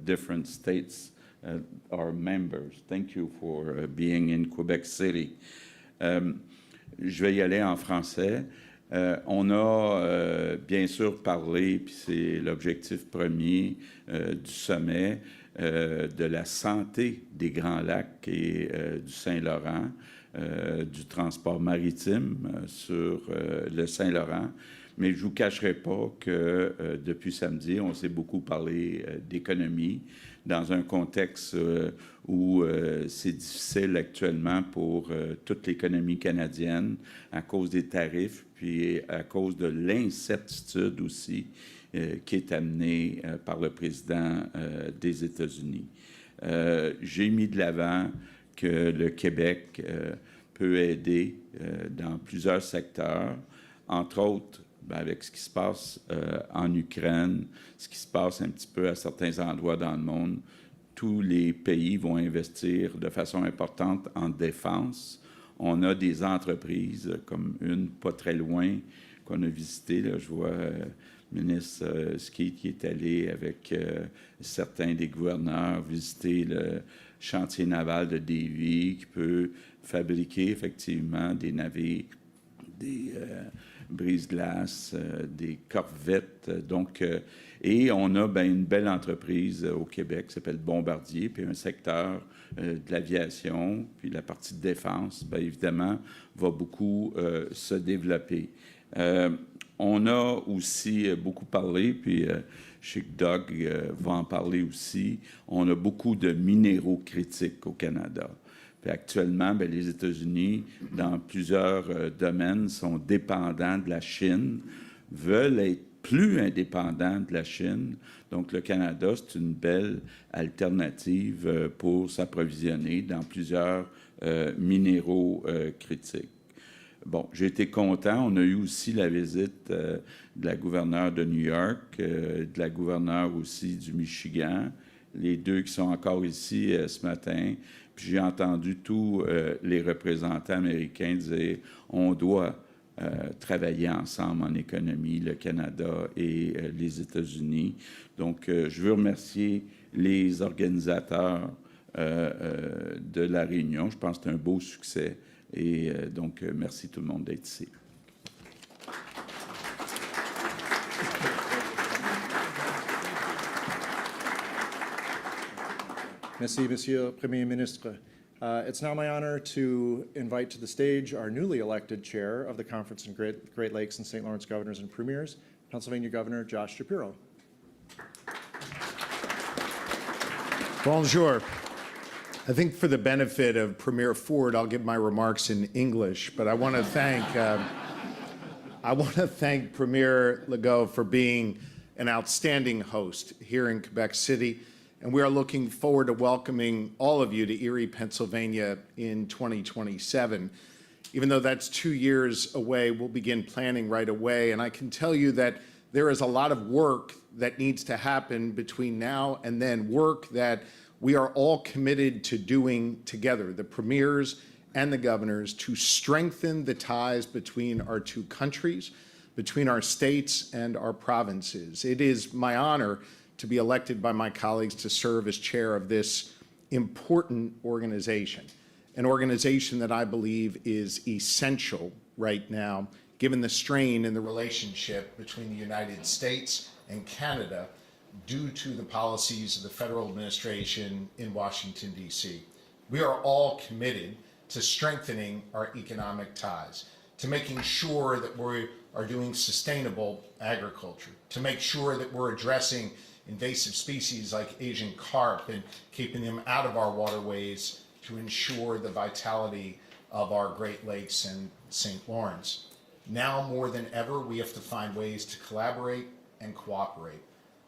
different states are members. Thank you for being in Quebec City. Je vais y aller en français. On a bien sûr parlé, puis c'est l'objectif premier du sommet, de la santé des Grands Lacs et du Saint-Laurent, du transport maritime sur le Saint-Laurent. Mais je ne vous cacherai pas que depuis samedi, on s'est beaucoup parlé d'économie dans un contexte où c'est difficile actuellement pour toute l'économie canadienne à cause des tarifs, puis à cause de l'incertitude aussi qui est amenée par le président des États-Unis. J'ai mis de l'avant que le Québec peut aider dans plusieurs secteurs, entre autres avec ce qui se passe en Ukraine, ce qui se passe un petit peu à certains endroits dans le monde. Tous les pays vont investir de façon importante en défense. On a des entreprises, comme une pas très loin, qu'on a visitée. Là, je vois le ministre Ski qui est allé avec certains des gouverneurs visiter le chantier naval de Davie, qui peut fabriquer effectivement des navires, des brise-glaces, des corvettes. Donc, et on a une belle entreprise au Québec qui s'appelle Bombardier, puis un secteur de l'aviation, puis la partie de défense, évidemment, va beaucoup se développer. On a aussi beaucoup parlé, puis je sais que Doug va en parler aussi, on a beaucoup de minéraux critiques au Canada. Puis actuellement, les États-Unis, dans plusieurs domaines, sont dépendants de la Chine, veulent être plus indépendants de la Chine. Donc, le Canada, c'est une belle alternative pour s'approvisionner dans plusieurs minéraux critiques. Bon, j'ai été content. On a eu aussi la visite de la gouverneure de New York, de la gouverneure aussi du Michigan, les deux qui sont encore ici ce matin. Puis j'ai entendu tous les représentants américains dire on doit travailler ensemble en économie, le Canada et les États-Unis. Donc, je veux remercier les organisateurs de la réunion. Je pense que c'est un beau succès. Et donc, merci tout le monde d'être ici. Merci, Monsieur le Premier ministre. It's now my honor to invite to the stage our newly elected chair of the Conference on Great Lakes and St. Lawrence Governors and Premiers, Pennsylvania Governor Josh Shapiro. Bonjour. I think for the benefit of Premier Ford, I'll give my remarks in English, but I want to thank Premier Legault for being an outstanding host here in Quebec City, and we are looking forward to welcoming all of you to Erie, Pennsylvania in 2027. Even though that's 2 years away, we'll begin planning right away, and I can tell you that there is a lot of work that needs to happen between now and then, work that we are all committed to doing together, the premiers and the governors, to strengthen the ties between our two countries, between our states and our provinces. It is my honor to be elected by my colleagues to serve as chair of this important organization, an organization that I believe is essential right now, given the strain in the relationship between the United States and Canada due to the policies of the federal administration in Washington, D.C. We are all committed to strengthening our economic ties, to making sure that we are doing sustainable agriculture, to make sure that we're addressing invasive species like Asian carp and keeping them out of our waterways to ensure the vitality of our Great Lakes and St. Lawrence. Now more than ever, we have to find ways to collaborate and cooperate.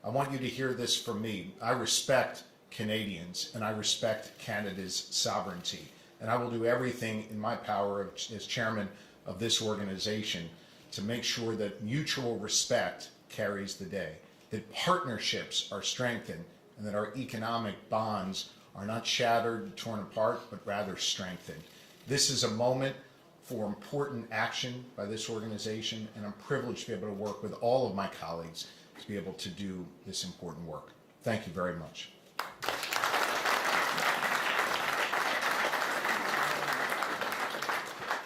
I want you to hear this from me. I respect Canadians and I respect Canada's sovereignty. And I will do everything in my power as chairman of this organization to make sure that mutual respect carries the day, that partnerships are strengthened, and that our economic bonds are not shattered, torn apart, but rather strengthened. This is a moment for important action by this organization, and I'm privileged to be able to work with all of my colleagues to be able to do this important work. Thank you very much.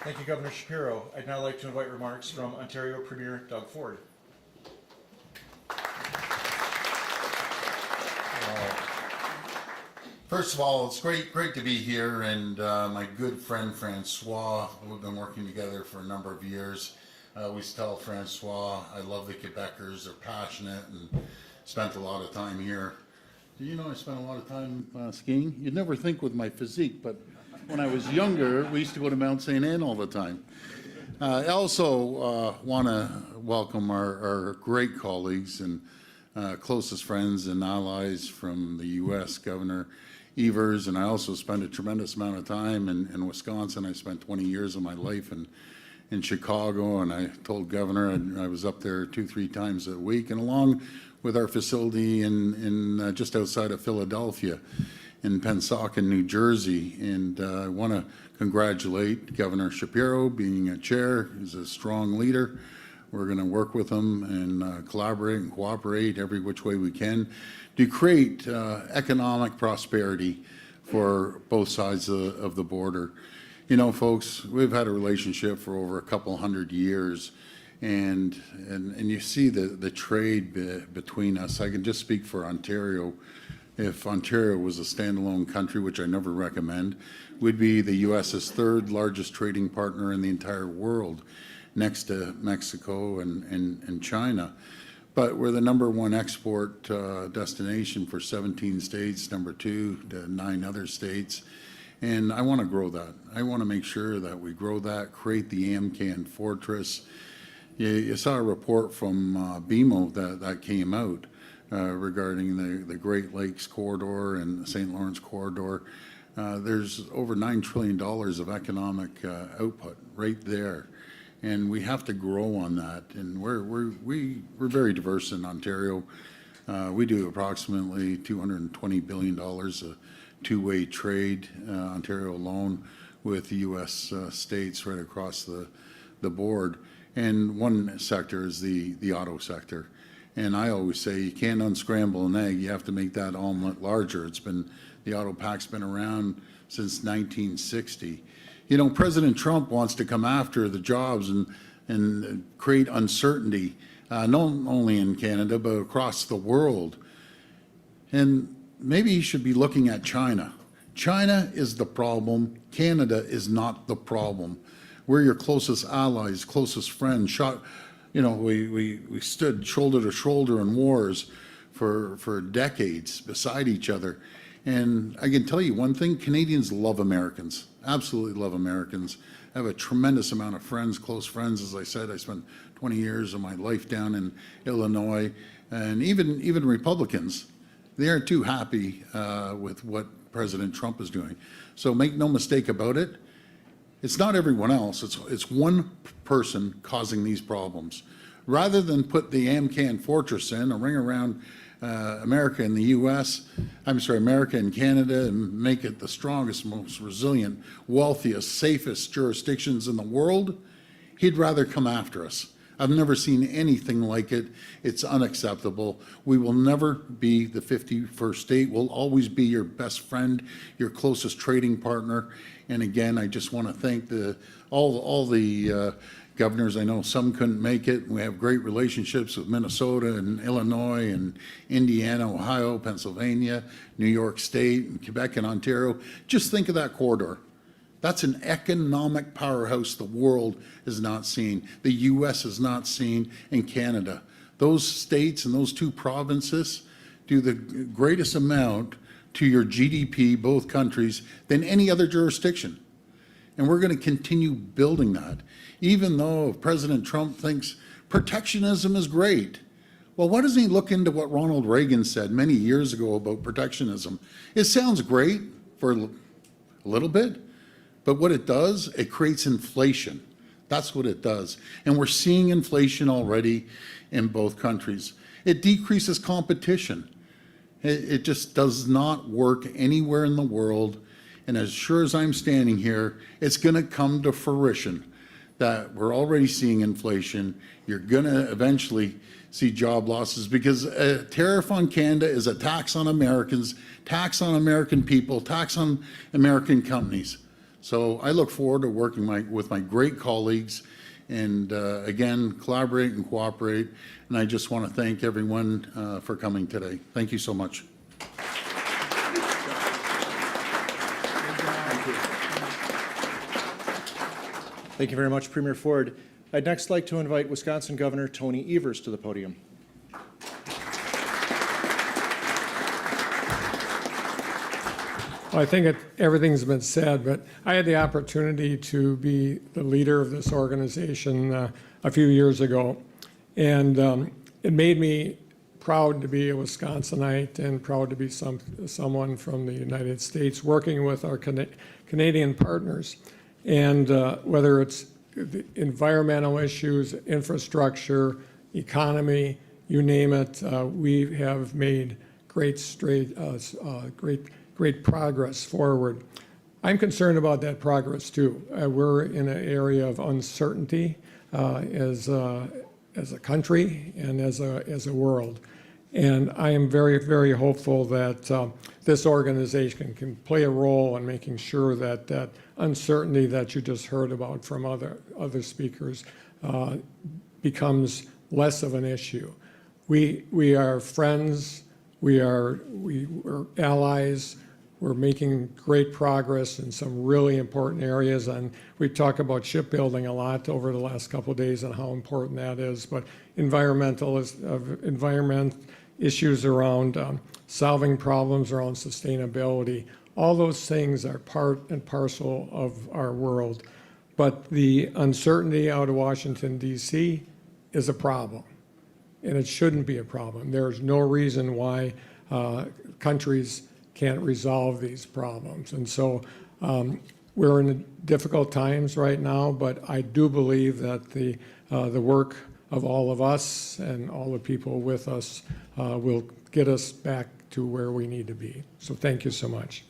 Thank you, Governor Shapiro. I'd now like to invite remarks from Ontario Premier Doug Ford. First of all, it's great to be here, and my good friend François, we've been working together for a number of years. I always tell François I love the Quebecers, they're passionate, and spent a lot of time here. Do you know I spent a lot of time skiing? You'd never think with my physique, but when I was younger, we used to go to Mount St. Anne all the time. I also want to welcome our great colleagues and closest friends and allies from the U.S., Governor Evers, and I also spent a tremendous amount of time in Wisconsin. I spent 20 years of my life in Chicago, and I told Governor I was up there 2-3 times a week, and along with our facility in just outside of Philadelphia, in Pensacola, New Jersey. And I want to congratulate Governor Shapiro being a chair. He's a strong leader. We're going to work with him and collaborate and cooperate every which way we can to create economic prosperity for both sides of the border. You know, folks, we've had a relationship for over a couple hundred years, and you see the trade between us. I can just speak for Ontario. If Ontario was a standalone country, which I never recommend, we'd be the U.S.'s third largest trading partner in the entire world, next to Mexico and China. But we're the #1 export destination for 17 states, #2 to 9 other states. And I want to grow that. I want to make sure that we grow that, create the AMCAN fortress. You saw a report from BMO that came out regarding the Great Lakes corridor and the St. Lawrence corridor. There's over $9 trillion of economic output right there. And we have to grow on that. And we're very diverse in Ontario. We do approximately $220 billion of two-way trade, Ontario alone, with the U.S. states right across the board. And one sector is the auto sector. And I always say you can't unscramble an egg. You have to make that omelet larger. The auto pact's been around since 1960. You know, President Trump wants to come after the jobs and create uncertainty, not only in Canada, but across the world. And maybe he should be looking at China. China is the problem. Canada is not the problem. We're your closest allies, closest friends. You know, we stood shoulder to shoulder in wars for decades beside each other. And I can tell you one thing, Canadians love Americans, absolutely love Americans. I have a tremendous amount of friends, close friends. As I said, I spent 20 years of my life down in Illinois. And even Republicans, they aren't too happy with what President Trump is doing. So make no mistake about it, it's not everyone else, it's one person causing these problems. Rather than put the AMCAN fortress in, a ring around America and the U.S., America and Canada, and make it the strongest, most resilient, wealthiest, safest jurisdictions in the world, he'd rather come after us. I've never seen anything like it. It's unacceptable. We will never be the 51st state. We'll always be your best friend, your closest trading partner. And again, I just want to thank all the governors. I know some couldn't make it. We have great relationships with Minnesota and Illinois and Indiana, Ohio, Pennsylvania, New York State, and Quebec and Ontario. Just think of that corridor. That's an economic powerhouse the world has not seen, the U.S. has not seen, and Canada. Those states and those two provinces do the greatest amount to your GDP, both countries, than any other jurisdiction. And we're going to continue building that. Even though President Trump thinks protectionism is great. Well, why doesn't he look into what Ronald Reagan said many years ago about protectionism? It sounds great for a little bit, but what it does, it creates inflation. That's what it does. And we're seeing inflation already in both countries. It decreases competition. It just does not work anywhere in the world. And as sure as I'm standing here, it's going to come to fruition. that we're already seeing inflation. You're going to eventually see job losses because a tariff on Canada is a tax on Americans, tax on American people, tax on American companies. So I look forward to working with my great colleagues and again, collaborate and cooperate. And I just want to thank everyone for coming today. Thank you so much. Thank you very much, Premier Ford. I'd next like to invite Wisconsin Governor Tony Evers to the podium. Well, I think everything's been said, but I had the opportunity to be the leader of this organization a few years ago, and it made me proud to be a Wisconsinite and proud to be someone from the United States working with our Canadian partners. And whether it's environmental issues, infrastructure, economy, you name it, we have made great progress forward. I'm concerned about that progress too. We're in an area of uncertainty as a country and as a world. And I am very, very hopeful that this organization can play a role in making sure that that uncertainty that you just heard about from other speakers becomes less of an issue. We are friends, we're allies, we're making great progress in some really important areas, and we talk about shipbuilding a lot over the last couple of days and how important that is, but environment issues around solving problems around sustainability, all those things are part and parcel of our world. But the uncertainty out of Washington, D.C. is a problem, and it shouldn't be a problem. There's no reason why countries can't resolve these problems. And so we're in difficult times right now, but I do believe that the work of all of us and all the people with us will get us back to where we need to be. So thank you so much.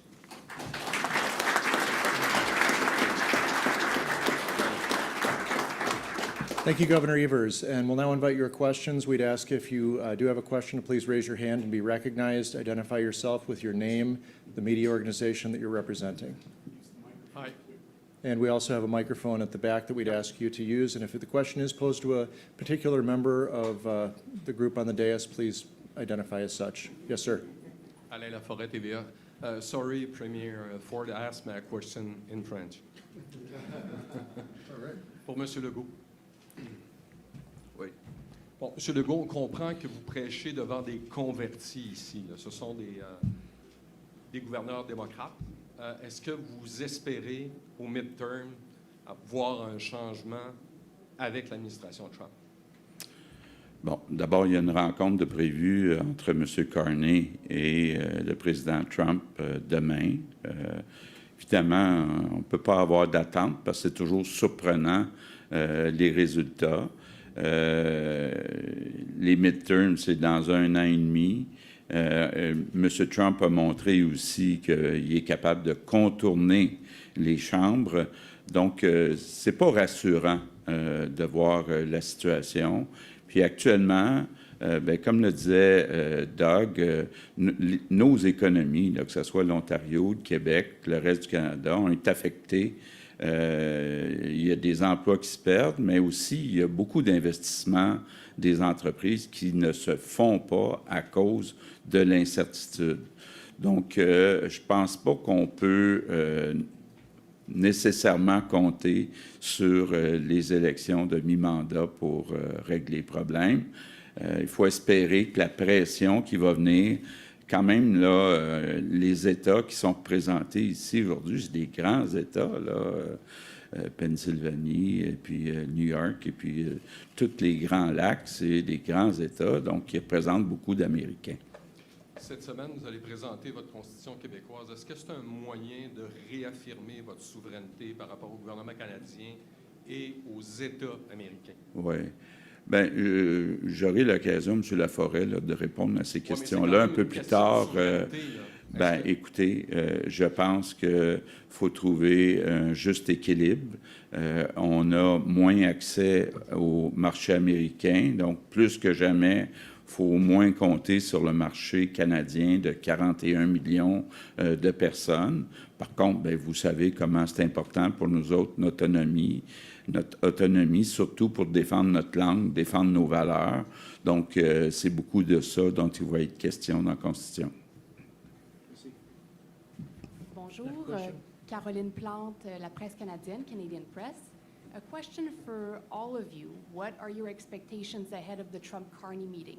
Thank you, Governor Evers. And we'll now invite your questions. We'd ask if you do have a question to please raise your hand and be recognized. Identify yourself with your name, the media organization that you're representing. Hi. And we also have a microphone at the back that we'd ask you to use. And if the question is posed to a particular member of the group on the dais, please identify as such. Yes, sir. Alain Laforêt, TVA. Sorry, Premier Ford, I asked my question in French. All right. Pour Monsieur Legault. Oui. Bon, Monsieur Legault, on comprend que vous prêchez devant des convertis ici. Là. Ce sont des gouverneurs démocrates. Est-ce que vous espérez, au midterm, voir un changement avec l'administration Trump? Bon, d'abord, il y a une rencontre de prévue entre M. Carney et le président Trump demain. Évidemment, on ne peut pas avoir d'attente parce que c'est toujours surprenant les résultats. Les midterms, c'est dans 1 an et demi. M. Trump a montré aussi qu'il est capable de contourner les chambres. Donc, ce n'est pas rassurant de voir la situation. Puis actuellement, comme le disait Doug, nos économies, là, que ce soit l'Ontario, le Québec, le reste du Canada, ont été affectées. Il y a des emplois qui se perdent, mais aussi il y a beaucoup d'investissements des entreprises qui ne se font pas à cause de l'incertitude. Donc, je ne pense pas qu'on peut nécessairement compter sur les élections de mi-mandat pour régler les problèmes. Il faut espérer que la pression qui va venir, quand même, là, les États qui sont représentés ici aujourd'hui, c'est des grands États, là, Pennsylvanie, et puis New York, et puis tous les grands lacs, c'est des grands États, donc qui représentent beaucoup d'Américains. Cette semaine, vous allez présenter votre Constitution québécoise. Est-ce que c'est un moyen de réaffirmer votre souveraineté par rapport au gouvernement canadien et aux États américains? Oui. Bien, j'aurai l'occasion, M. Laforêt, là, de répondre à ces questions-là un peu plus tard. Ben, écoutez, je pense qu'il faut trouver un juste équilibre. On a moins accès au marché américain, donc plus que jamais, il faut au moins compter sur le marché canadien de 41 millions de personnes. Par contre, ben, vous savez comment c'est important pour nous autres, notre autonomie, surtout pour défendre notre langue, défendre nos valeurs. Donc, c'est beaucoup de ça dont il va être question dans la Constitution. Bonjour, Caroline Plante, La Presse canadienne, Canadian Press. A question for all of you. What are your expectations ahead of the Trump-Carney meeting?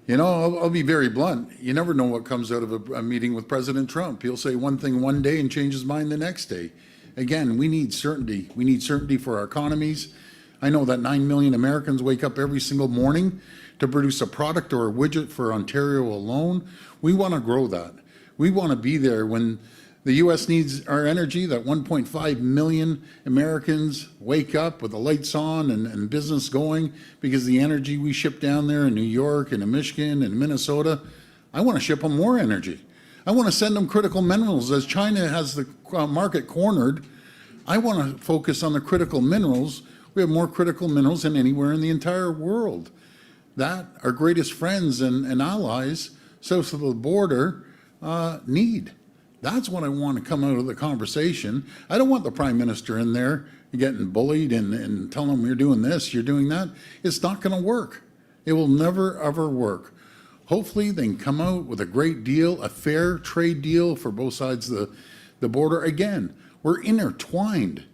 You know, I'll be very blunt. You never know what comes out of a meeting with President Trump. He'll say one thing one day and change his mind the next day. Again, we need certainty. We need certainty for our economies. I know that 9 million Americans wake up every single morning to produce a product or a widget for Ontario alone. We want to grow that. We want to be there when the U.S. needs our energy, that 1.5 million Americans wake up with the lights on and business going because the energy we ship down there in New York and in Michigan and Minnesota, I want to ship them more energy. I want to send them critical minerals. As China has the market cornered, I want to focus on the critical minerals. We have more critical minerals than anywhere in the entire world. That our greatest friends and allies south of the border need. That's what I want to come out of the conversation. I don't want the Prime Minister in there getting bullied and telling them you're doing this, you're doing that. It's not going to work. It will never, ever work. Hopefully they can come out with a great deal, a fair trade deal for both sides of the border. Again, we're intertwined.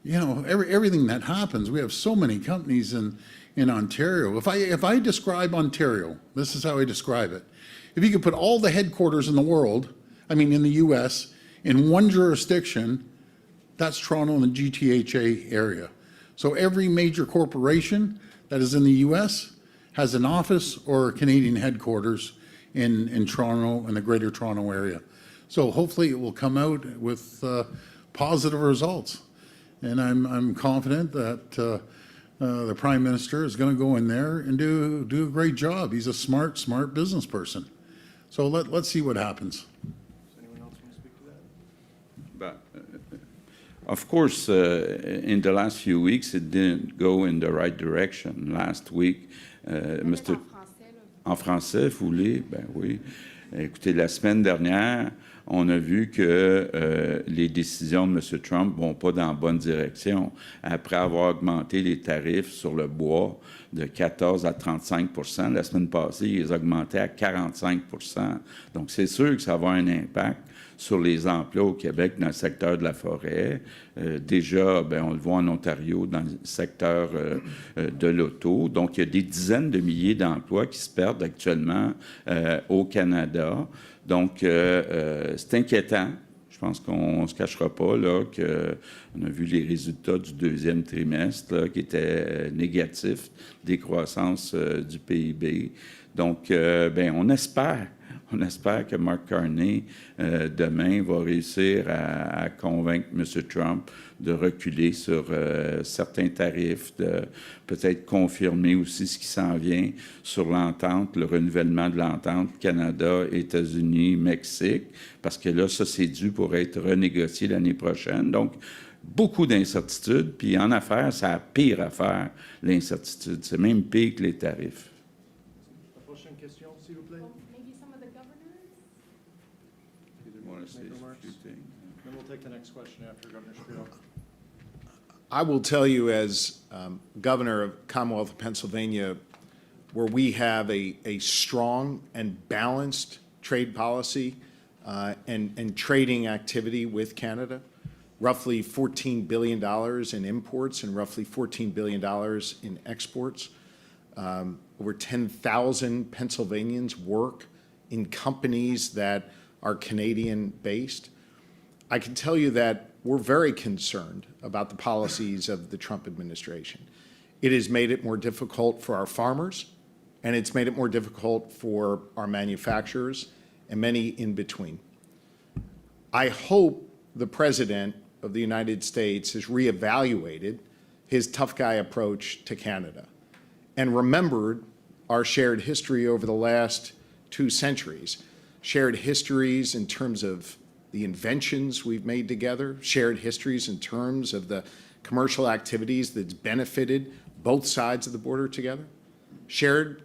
You know, everything that happens, we have so many companies in Ontario. If I describe Ontario, this is how I describe it. If you could put all the headquarters in the world, I mean in the US, in one jurisdiction, that's Toronto and the GTHA area. So every major corporation that is in the US has an office or a Canadian headquarters in Toronto and the Greater Toronto area. So hopefully it will come out with positive results. And I'm confident that the Prime Minister is going to go in there and do a great job. He's a smart business person. So let's see what happens. Anyone else want to speak to that? But, of course, in the last few weeks, it didn't go in the right direction. Last week, Mr. En français, vous voulez? Ben oui. Écoutez, la semaine dernière, on a vu que les décisions de M. Trump ne vont pas dans la bonne direction. Après avoir augmenté les tarifs sur le bois de 14 à 35 %, la semaine passée, ils les augmentaient à 45 %. Donc, c'est sûr que ça va avoir un impact sur les emplois au Québec dans le secteur de la forêt. Déjà, ben, on le voit en Ontario dans le secteur de l'auto. Donc, il y a des dizaines de milliers d'emplois qui se perdent actuellement au Canada. Donc, c'est inquiétant. Je pense qu'on ne se cachera pas là, qu'on a vu les résultats du deuxième trimestre là, qui étaient négatifs, décroissance du PIB. Donc, ben, on espère que Mark Carney, demain, va réussir à convaincre M. Trump de reculer sur certains tarifs, de peut-être confirmer aussi ce qui s'en vient sur l'entente, le renouvellement de l'entente Canada, États-Unis, Mexique, parce que là, ça, c'est dû pour être renégocié l'année prochaine. Donc, beaucoup d'incertitudes, puis en affaires, c'est la pire affaire, l'incertitude. C'est même pire que les tarifs. La prochaine question, s'il vous plaît. Maybe some of the governors? Then we'll take the next question after Governor Shapiro. I will tell you as Governor of Commonwealth of Pennsylvania, where we have a strong and balanced trade policy and trading activity with Canada, roughly $14 billion in imports and roughly $14 billion in exports. Over 10,000 Pennsylvanians work in companies that are Canadian-based. I can tell you that we're very concerned about the policies of the Trump administration. It has made it more difficult for our farmers, and it's made it more difficult for our manufacturers and many in between. I hope the President of the United States has reevaluated his tough guy approach to Canada. and remembered our shared history over the last 2 centuries. Shared histories in terms of the inventions we've made together, shared histories in terms of the commercial activities that's benefited both sides of the border together, shared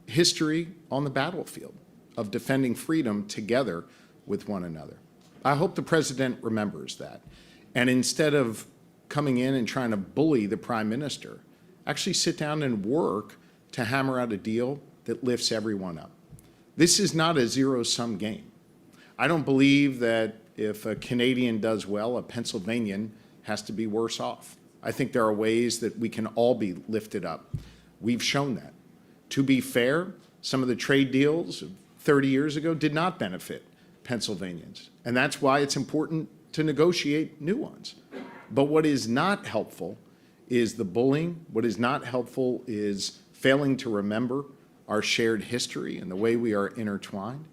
history on the battlefield of defending freedom together with one another. I hope the President remembers that. And instead of coming in and trying to bully the Prime Minister, actually sit down and work to hammer out a deal that lifts everyone up. This is not a zero-sum game. I don't believe that if a Canadian does well, a Pennsylvanian has to be worse off. I think there are ways that we can all be lifted up. We've shown that. To be fair, some of the trade deals of 30 years ago did not benefit Pennsylvanians, and that's why it's important to negotiate new ones. But what is not helpful is the bullying. What is not helpful is failing to remember our shared history and the way we are intertwined.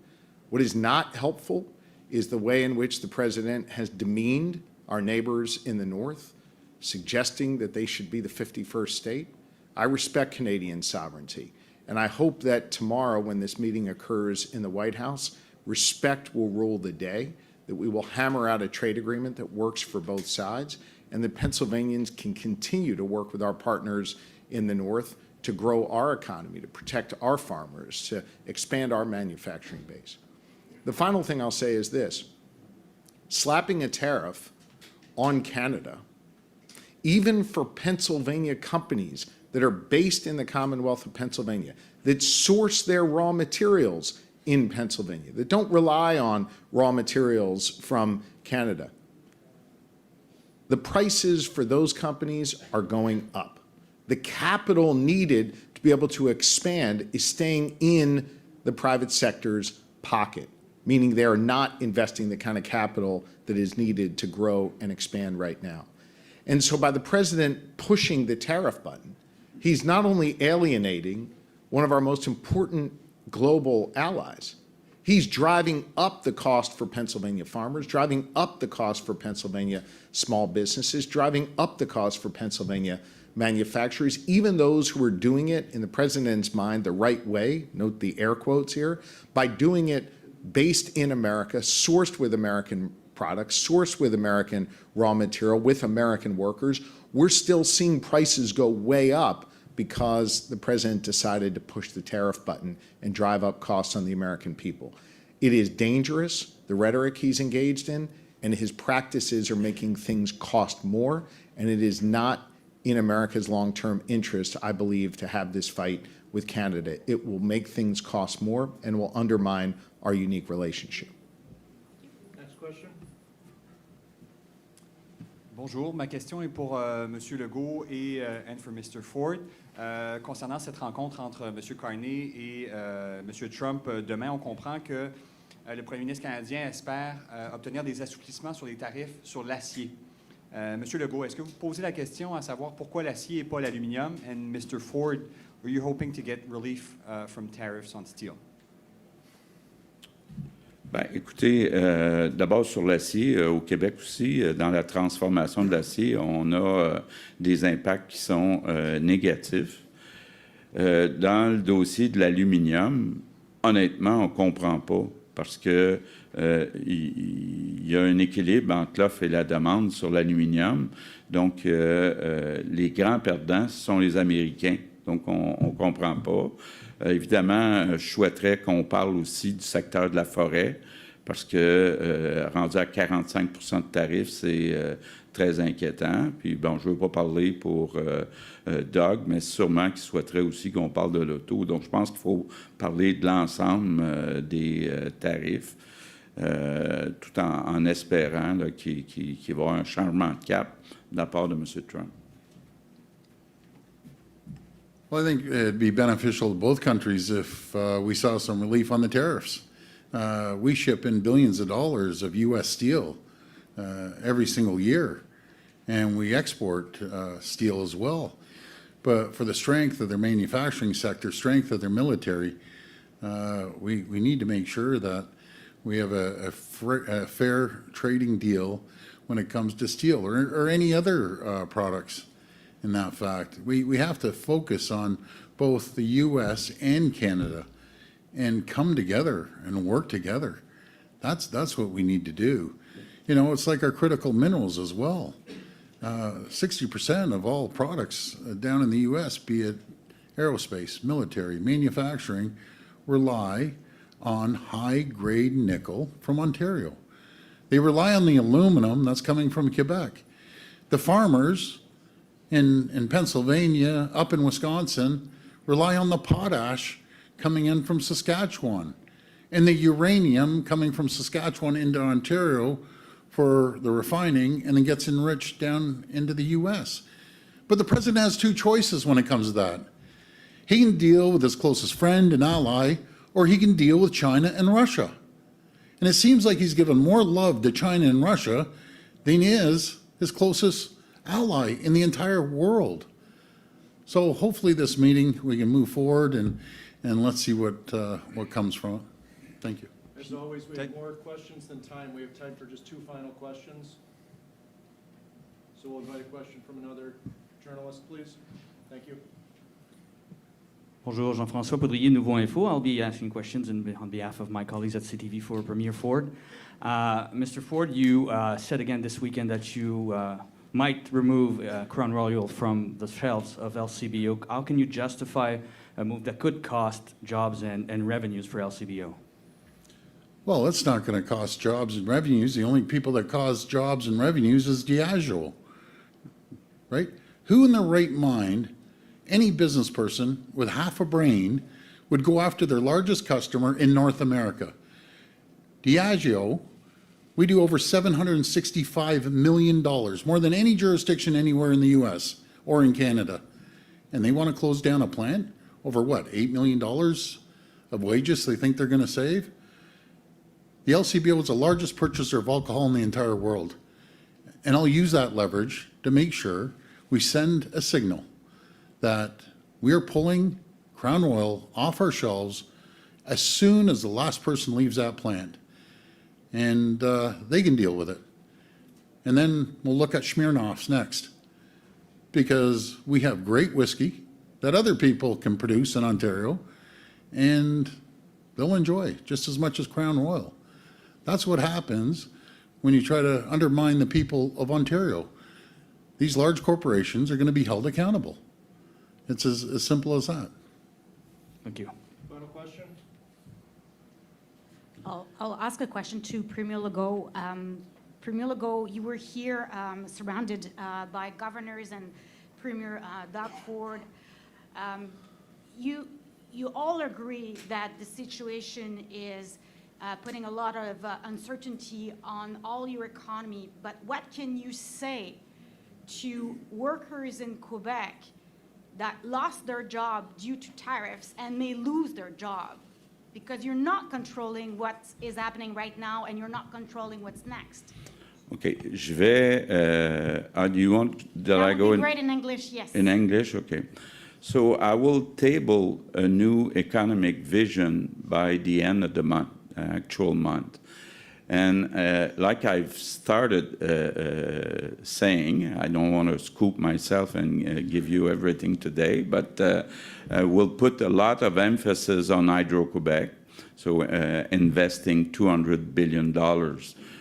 What is not helpful is the way in which the President has demeaned our neighbors in the North, suggesting that they should be the 51st state. I respect Canadian sovereignty, and I hope that tomorrow when this meeting occurs in the White House, respect will rule the day, that we will hammer out a trade agreement that works for both sides, and that Pennsylvanians can continue to work with our partners in the North to grow our economy, to protect our farmers, to expand our manufacturing base. The final thing I'll say is this: slapping a tariff on Canada, even for Pennsylvania companies that are based in the Commonwealth of Pennsylvania, that source their raw materials in Pennsylvania, that don't rely on raw materials from Canada, the prices for those companies are going up. The capital needed to be able to expand is staying in the private sector's pocket, meaning they are not investing the kind of capital that is needed to grow and expand right now. And so by the President pushing the tariff button, he's not only alienating one of our most important global allies, he's driving up the cost for Pennsylvania farmers, driving up the cost for Pennsylvania small businesses, driving up the cost for Pennsylvania manufacturers, even those who are doing it in the President's mind the right way, note the air quotes here, by doing it based in America, sourced with American products, sourced with American raw material, with American workers. We're still seeing prices go way up because the President decided to push the tariff button and drive up costs on the American people. It is dangerous, the rhetoric he's engaged in, and his practices are making things cost more, and it is not in America's long-term interest, I believe, to have this fight with Canada. It will make things cost more and will undermine our unique relationship. Next question. Bonjour, ma question est pour M. Legault and for Mr. Ford. Concernant cette rencontre entre M. Carney et M. Trump demain, on comprend que le premier ministre canadien espère obtenir des assouplissements sur les tarifs sur l'acier. M. Legault, est-ce que vous posez la question à savoir pourquoi l'acier et pas l'aluminium? And Mr. Ford, are you hoping to get relief from tariffs on steel? Bien, écoutez, d'abord sur l'acier, au Québec aussi, dans la transformation de l'acier, on a des impacts qui sont négatifs. Dans le dossier de l'aluminium, honnêtement, on ne comprend pas parce que il y a un équilibre entre l'offre et la demande sur l'aluminium. Donc, les grands perdants, ce sont les Américains. Donc, on ne comprend pas. Évidemment, je souhaiterais qu'on parle aussi du secteur de la forêt parce que rendu à 45 % de tarifs, c'est très inquiétant. Puis, bon, je ne veux pas parler pour Doug, mais sûrement qu'il souhaiterait aussi qu'on parle de l'auto. Donc, je pense qu'il faut parler de l'ensemble des tarifs tout en espérant qu'il va y avoir un changement de cap de la part de M. Trump. Well, I think it'd be beneficial to both countries if we saw some relief on the tariffs. We ship in billions of dollars of U.S. steel every single year, and we export steel as well. But for the strength of their manufacturing sector, strength of their military, we need to make sure that we have a fair trading deal when it comes to steel or any other products. in that fact. We have to focus on both the U.S. and Canada and come together and work together. That's what we need to do. You know, it's like our critical minerals as well. 60% of all products down in the U.S., be it aerospace, military, manufacturing, rely on high-grade nickel from Ontario. They rely on the aluminum that's coming from Quebec. The farmers in Pennsylvania, up in Wisconsin, rely on the potash coming in from Saskatchewan, and the uranium coming from Saskatchewan into Ontario for the refining, and then gets enriched down into the U.S. But the president has two choices when it comes to that. He can deal with his closest friend and ally, or he can deal with China and Russia. And it seems like he's given more love to China and Russia than he is his closest ally in the entire world. So hopefully this meeting, we can move forward and let's see what comes from it. Thank you. As always, we have more questions than time. We have time for just 2 final questions. So we'll invite a question from another journalist, please. Thank you. Bonjour, Jean-François Poudrier, Nouveau Info. I'll be asking questions on behalf of my colleagues at CTV for Premier Ford. Mr. Ford, you said again this weekend that you might remove Crown Royal from the shelves of LCBO. How can you justify a move that could cost jobs and revenues for LCBO? Well, it's not going to cost jobs and revenues. The only people that cause jobs and revenues is Diageo, right? Who in their right mind, any business person with half a brain, would go after their largest customer in North America? Diageo, we do over $765 million, more than any jurisdiction anywhere in the U.S. or in Canada. And they want to close down a plant over what, $8 million of wages they think they're going to save? The LCBO is the largest purchaser of alcohol in the entire world. And I'll use that leverage to make sure we send a signal that we are pulling Crown Royal off our shelves as soon as the last person leaves that plant. And they can deal with it. And then we'll look at Smirnoff's next, because we have great whiskey that other people can produce in Ontario, and they'll enjoy just as much as Crown Royal. That's what happens when you try to undermine the people of Ontario. These large corporations are going to be held accountable. It's as simple as that. Thank you. Final question? I'll ask a question to Premier Legault. Premier Legault, you were here surrounded by governors and Premier Doug Ford. You all agree that the situation is putting a lot of uncertainty on all your economy, but what can you say to workers in Quebec that lost their job due to tariffs and may lose their job? Because you're not controlling what is happening right now, and you're not controlling what's next. Okay, je vais. Do you want that I go would in? be great in English, yes. In English, okay. So I will table a new economic vision by the end of the month, actual month. And like I've started saying, I don't want to scoop myself and give you everything today, but we'll put a lot of emphasis on Hydro-Quebec, so investing $200 billion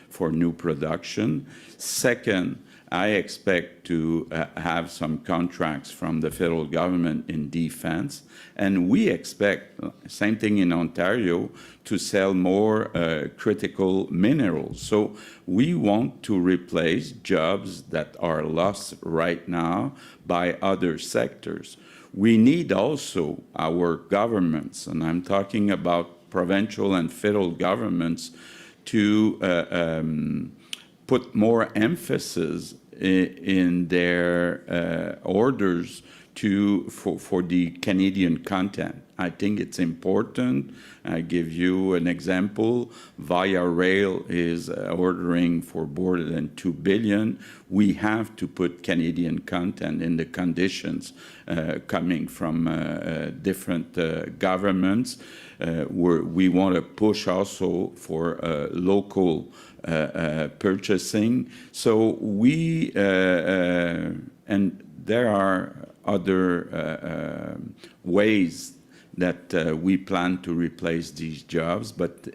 for new production. Second, I expect to have some contracts from the federal government in defense. And we expect, same thing in Ontario, to sell more critical minerals. So we want to replace jobs that are lost right now by other sectors. We need also our governments, and I'm talking about provincial and federal governments, to put more emphasis in their orders for the Canadian content. I think it's important. I give you an example. Via Rail is ordering for more than $2 billion. We have to put Canadian content in the conditions coming from different governments. We want to push also for local purchasing. So we And there are other ways that we plan to replace these jobs, but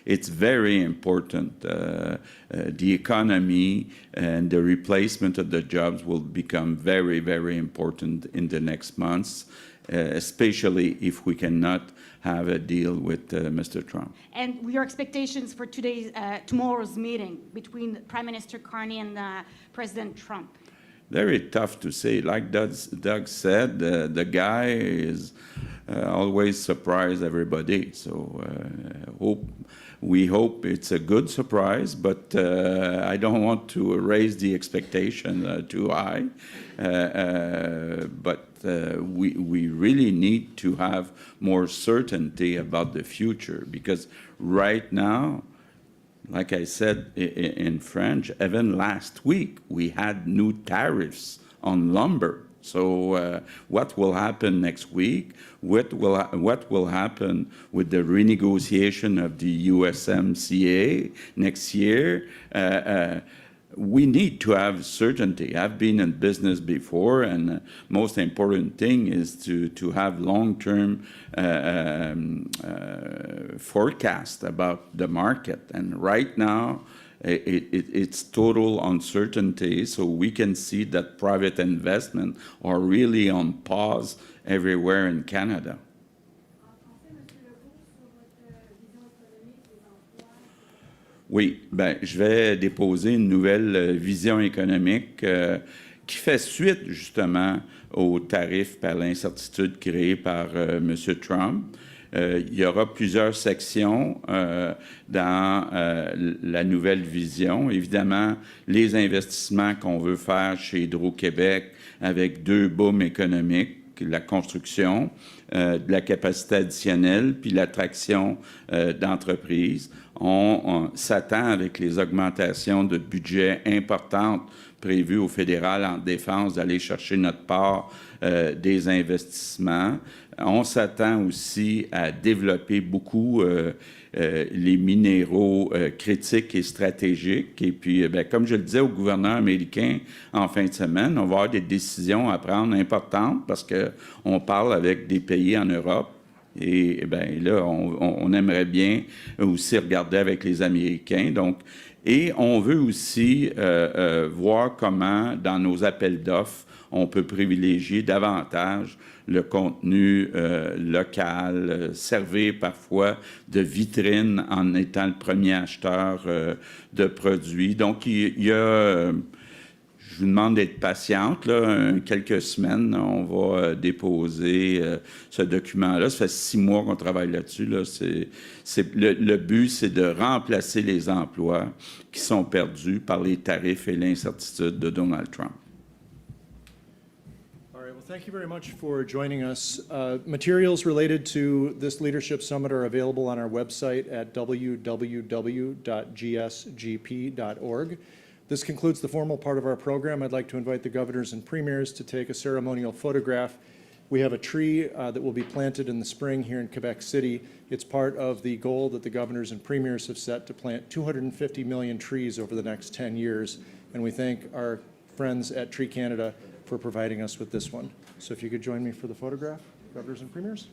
it's very important. The economy and the replacement of the jobs will become very, very important in the next months, especially if we cannot have a deal with Mr. Trump. And your expectations for tomorrow's meeting between Prime Minister Carney and President Trump? Very tough to say. Like Doug said, the guy is always surprise everybody. So we hope it's a good surprise, but I don't want to raise the expectation too high. But we really need to have more certainty about the future, because right now, like I said in French, even last week, we had new tariffs on lumber. So what will happen next week? What will happen with the renegotiation of the USMCA next year? We need to have certainty. I've been in business before, and most important thing is to have long-term forecast about the market. And right now, it's total uncertainty, so we can see that private investment are really on pause everywhere in Canada. Oui, ben, je vais déposer une nouvelle vision économique qui fait suite justement aux tarifs par l'incertitude créée par M. Trump. Il y aura plusieurs sections dans la nouvelle vision. Évidemment, les investissements qu'on veut faire chez Hydro-Québec avec 2 booms économiques, la construction, de la capacité additionnelle, puis l'attraction d'entreprises. On s'attend avec les augmentations de budget importantes prévues au fédéral en défense d'aller chercher notre part des investissements. On s'attend aussi à développer beaucoup les minéraux critiques et stratégiques. Et puis, bien, comme je le disais au gouverneur américain en fin de semaine, on va avoir des décisions à prendre importantes parce qu'on parle avec des pays en Europe. Et bien là, on aimerait bien aussi regarder avec les Américains. Donc, et on veut aussi voir comment, dans nos appels d'offres, on peut privilégier davantage le contenu local, servir parfois de vitrine en étant le premier acheteur de produits. Donc, il y a... Je vous demande d'être patiente. Là, quelques semaines, on va déposer ce document-là. Ça fait 6 mois qu'on travaille là-dessus. Là. Le but, c'est de remplacer les emplois qui sont perdus par les tarifs et l'incertitude de Donald Trump. All right. Well, thank you very much for joining us. Materials related to this Leadership Summit are available on our website at www.gsgp.org. This concludes the formal part of our program. I'd like to invite the governors and premiers to take a ceremonial photograph. We have a tree that will be planted in the spring here in Quebec City. It's part of the goal that the governors and premiers have set to plant 250 million trees over the next 10 years. And we thank our friends at Tree Canada for providing us with this one. So if you could join me for the photograph, governors and premiers.